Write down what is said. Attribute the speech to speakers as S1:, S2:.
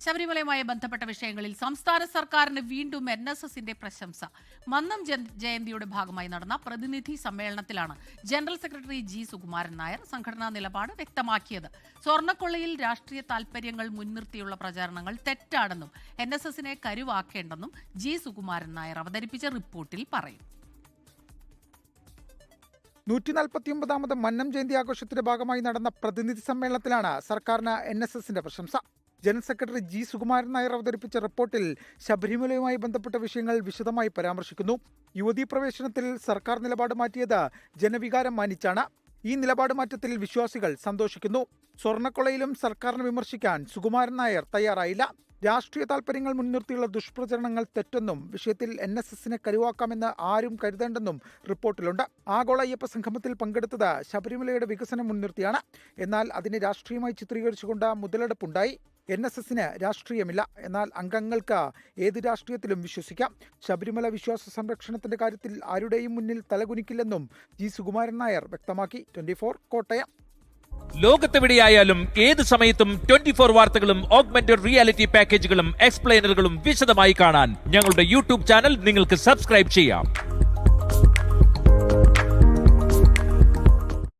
S1: ശബരിമലയുമായി ബന്ധപ്പെട്ട വിഷയങ്ങളിൽ സംസ്ഥാന സർക്കാരിന് വീണ്ടും NSSന്റെ പ്രശംസ. മന്നം ജയന്തിയുടെ ഭാഗമായി നടന്ന പ്രതിനിധി സമ്മേളനത്തിലാണ് general secretary G Sukumaran Nair സംഘടനാ നിലപാട് വ്യക്തമാക്കിയത്. സ്വർണ്ണക്കൊള്ളയിൽ രാഷ്ട്രീയ താൽപര്യങ്ങൾ മുൻനിർത്തിയുള്ള പ്രചാരണങ്ങൾ തെറ്റാണെന്നും NSSനെ കരുവാക്കേണ്ടെന്നും ജി സുകുമാരൻ നായർ അവതരിപ്പിച്ച റിപ്പോർട്ടിൽ പറയും.
S2: 149ാമത് മന്നം ജയന്തി ആഘോഷത്തിന്റെ ഭാഗമായി നടന്ന പ്രതിനിധി സമ്മേളനത്തിലാണ് സർക്കാരിന് NSSന്റെ പ്രശംസ. General secretary G Sukumaran Nair അവതരിപ്പിച്ച റിപ്പോർട്ടിൽ ശബരിമലയുമായി ബന്ധപ്പെട്ട വിഷയങ്ങൾ വിശദമായി പരാമർശിക്കുന്നു. യുവതീ പ്രവേശനത്തിൽ സർക്കാർ നിലപാട് മാറ്റിയത് ജനവികാരം മാനിച്ചാണ്. ഈ നിലപാട് മാറ്റത്തിൽ വിശ്വാസികൾ സന്തോഷിക്കുന്നു. സ്വർണ്ണക്കൊള്ളയിലും സർക്കാരിനെ വിമർശിക്കാൻ സുകുമാരൻ നായർ തയ്യാറായില്ല. രാഷ്ട്രീയ താൽപര്യങ്ങൾ മുൻനിർത്തിയുള്ള ദുഷ്പ്രചരണങ്ങൾ തെറ്റെന്നും വിഷയത്തിൽ NSSനെ കരുവാക്കാമെന്ന് ആരും കരുതേണ്ടെന്നും റിപ്പോർട്ടിലുണ്ട്. ആഗോള അയ്യപ്പ സംഗമത്തിൽ പങ്കെടുത്തത് ശബരിമലയുടെ വികസനം മുൻനിർത്തിയാണ്. എന്നാൽ അതിനെ രാഷ്ട്രീയമായി ചിത്രീകരിച്ചുകൊണ്ട് മുതലെടുപ്പുണ്ടായി. NSSന് രാഷ്ട്രീയമില്ല, എന്നാൽ അംഗങ്ങൾക്ക് ഏത് രാഷ്ട്രീയത്തിലും വിശ്വസിക്കാം. ശബരിമല വിശ്വാസ സംരക്ഷണത്തിന്റെ കാര്യത്തിൽ ആരുടെയും മുന്നിൽ തലകുനിക്കില്ലെന്നും ജി സുകുമാരൻ നായർ വ്യക്തമാക്കി. 24 കോട്ടയം.
S3: ലോകത്തെവിടെയായാലും ഏത് സമയത്തും 24 വാർത്തകളും ഓഗ്മെന്റഡ് റിയാലിറ്റി പാക്കേജുകളും എക്സ്പ്ലെയിനറുകളും വിശദമായി കാണാൻ ഞങ്ങളുടെ YouTube ചാനൽ നിങ്ങൾക്ക് സബ്സ്ക്രൈബ് ചെയ്യാം.